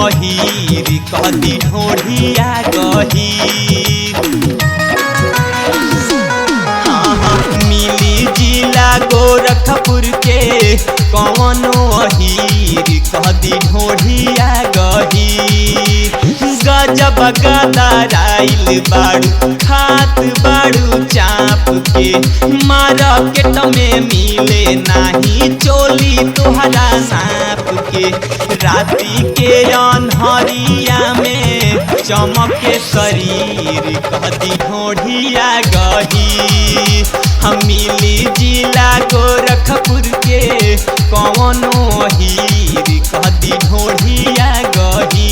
अहीर कदी ढोढ़िया गहीर। मिली जिला गोरखपुर के कौनो अहीर कदी ढोढ़िया गहीर। गजब गदराइल बाड़ू खात बाड़ू चाप के, मार्केट में मिले नाही चोली तोहरा नाप के। राती के अन्हरिया में चमके शरीर कदी ढोढ़िया गही। हम मिली जिला गोरखपुर के कौनो अहीर कदी ढोढ़िया गही।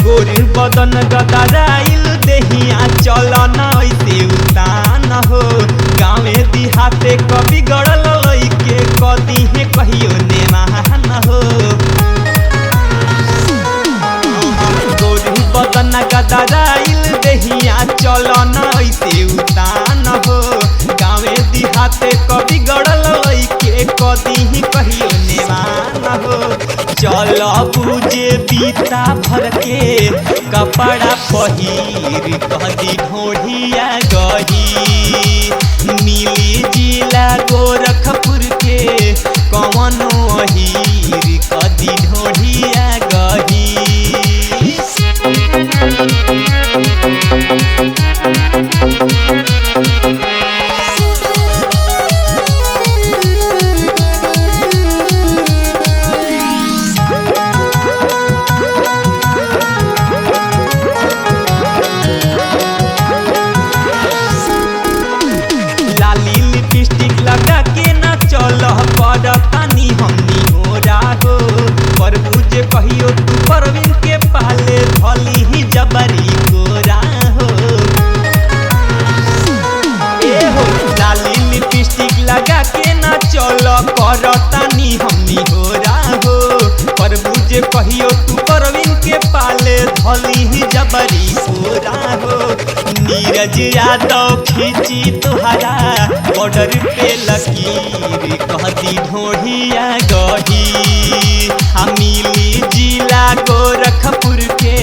गोरी बदन गदराइल देहिया चलन ऐसे उतान हो। गाँवे देहाते कभी गड़ल के कदी है कहियो नेमान हो। गोरी बदन गदराइल देहिया चलन ऐसे उतान हो। गाँवे देहाते कभी गड़ल के कदी है कहियो नेमान हो। चल बुझे बीता भर के कपड़ा पहिर कदी ढोढ़िया गही। मिली जिला गोरखपुर के कौनो अहीर कदी ढोढ़िया गही। लगा के न चल पड़तानी हमनी हो राहो। पर बुझे कहियो तू परवीन के पाले भली ही जबरी को राहो। ए हो लाली लिपस्टिक लगा के न चल करतानी हमनी हो राहो। पर बुझे कहियो तू परवीन के पाले भली ही जबरी को राहो। नीरज यादव खींची तुहरा बॉर्डर पे लकीर कदी ढोढ़िया गही। हम मिली जिला गोरखपुर के